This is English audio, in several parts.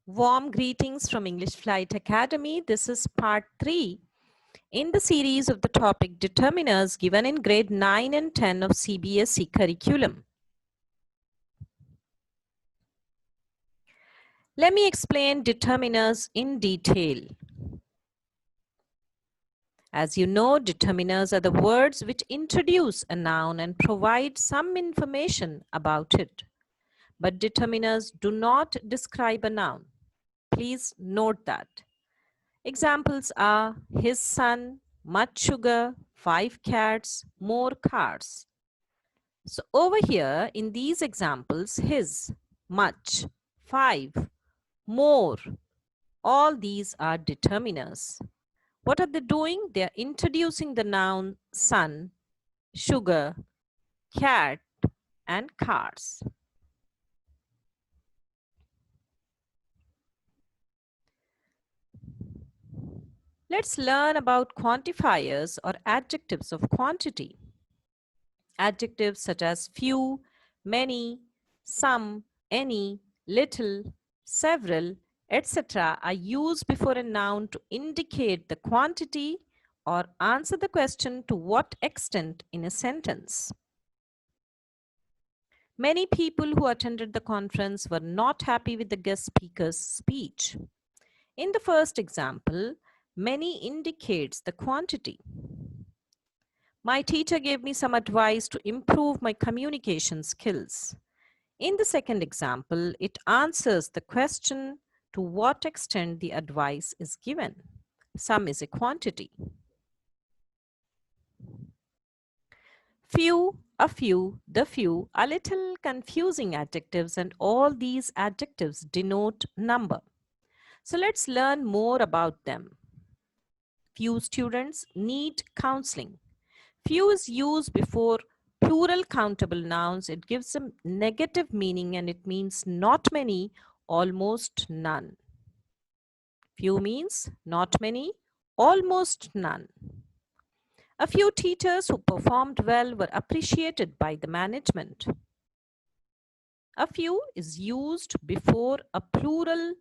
Warm greetings from English Flight Academy. This is part 3 in the series of the topic determiners given in grade 9 and 10 of CBSE curriculum. Let me explain determiners in detail. As you know, determiners are the words which introduce a noun and provide some information about it. But determiners do not describe a noun. Please note that. Examples are his son, much sugar, 5 cats, more cars. So over here in these examples, his, much, 5, more, all these are determiners. What are they doing? They are introducing the noun son, sugar, cat, and cars. Let's learn about quantifiers or adjectives of quantity. Adjectives such as few, many, some, any, little, several, etc. are used before a noun to indicate the quantity or answer the question to what extent in a sentence. Many people who attended the conference were not happy with the guest speaker's speech. In the first example, many indicates the quantity. My teacher gave me some advice to improve my communication skills. In the second example, it answers the question to what extent the advice is given. Some is a quantity. Few, a few, the few are little confusing adjectives, and all these adjectives denote number. So let's learn more about them. Few students need counseling. Few is used before plural countable nouns. It gives a negative meaning and it means not many, almost none. Few means not many, almost none. A few teachers who performed well were appreciated by the management. A few is used before a plural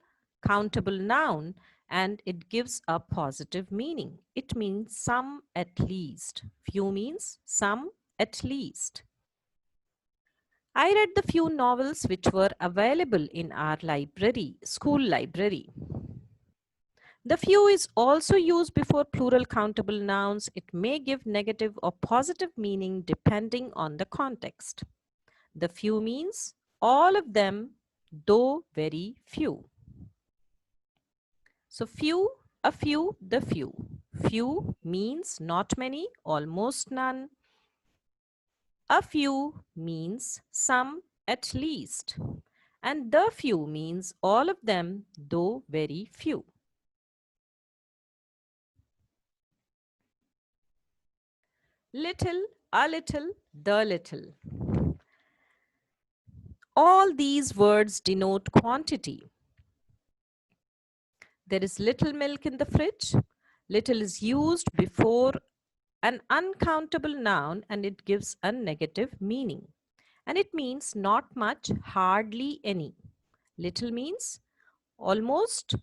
countable noun and it gives a positive meaning. It means some at least. Few means some at least. I read the few novels which were available in our library, school library. The few is also used before plural countable nouns. It may give negative or positive meaning depending on the context. The few means all of them, though very few. So few, a few, the few. Few means not many, almost none. A few means some at least. And the few means all of them, though very few. Little, a little, the little. All these words denote quantity. There is little milk in the fridge. Little is used before an uncountable noun and it gives a negative meaning. And it means not much, hardly any. Little means almost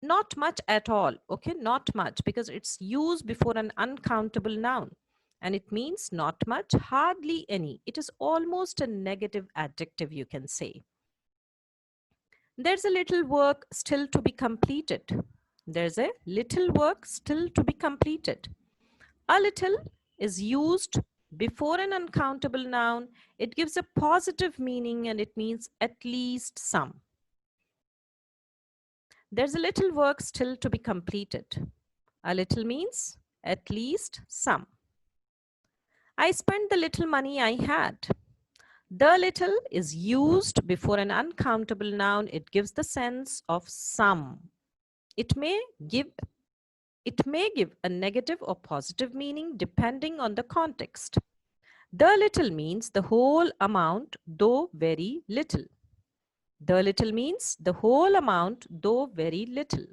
not much at all. Okay, not much because it's used before an uncountable noun. And it means not much, hardly any. It is almost a negative adjective, you can say. There's a little work still to be completed. There's a little work still to be completed. A little is used before an uncountable noun. It gives a positive meaning and it means at least some. There's a little work still to be completed. A little means at least some. I spent the little money I had. The little is used before an uncountable noun. It gives the sense of some. It may give a negative or positive meaning depending on the context. The little means the whole amount, though very little. The little means the whole amount, though very little.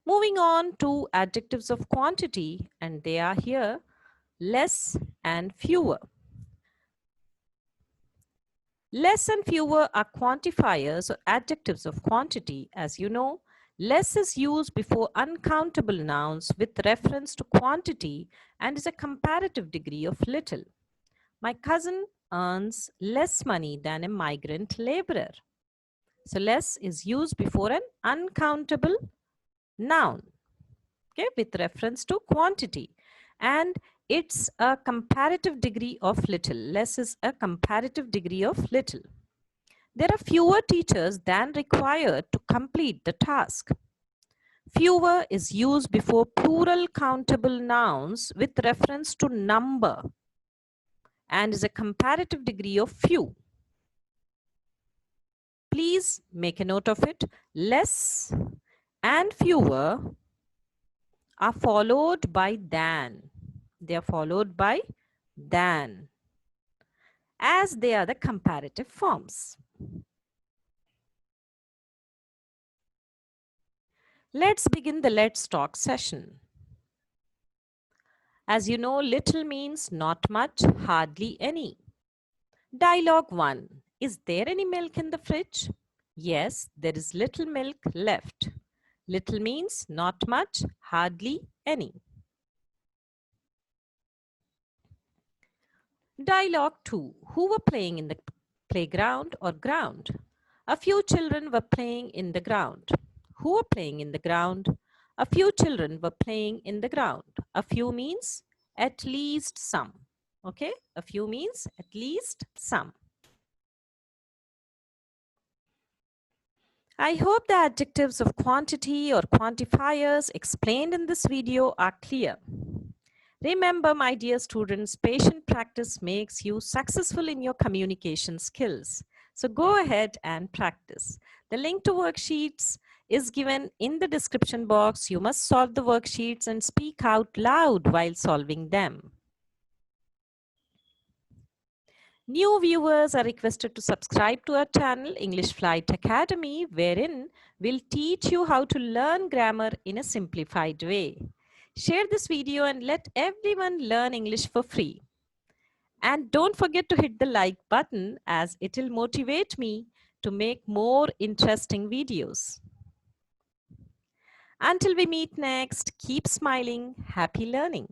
Moving on to adjectives of quantity, and they are here: less and fewer. Less and fewer are quantifiers or adjectives of quantity. As you know, less is used before uncountable nouns with reference to quantity and is a comparative degree of little. My cousin earns less money than a migrant laborer. So less is used before an uncountable noun, okay, with reference to quantity. And it's a comparative degree of little. Less is a comparative degree of little. There are fewer teachers than required to complete the task. Fewer is used before plural countable nouns with reference to number and is a comparative degree of few. Please make a note of it. Less and fewer are followed by than. They are followed by than, as they are the comparative forms. Let's begin the Let's Talk session. As you know, little means not much, hardly any. Dialogue 1. Is there any milk in the fridge? Yes, there is little milk left. Little means not much, hardly any. Dialogue 2. Who were playing in the playground or ground? A few children were playing in the ground. Who were playing in the ground? A few children were playing in the ground. A few means at least some. Okay, a few means at least some. I hope the adjectives of quantity or quantifiers explained in this video are clear. Remember, my dear students, patient practice makes you successful in your communication skills. So go ahead and practice. The link to worksheets is given in the description box. You must solve the worksheets and speak out loud while solving them. New viewers are requested to subscribe to our channel, English Flight Academy, wherein we'll teach you how to learn grammar in a simplified way. Share this video and let everyone learn English for free. And don't forget to hit the like button, as it will motivate me to make more interesting videos. Until we meet next, keep smiling, happy learning.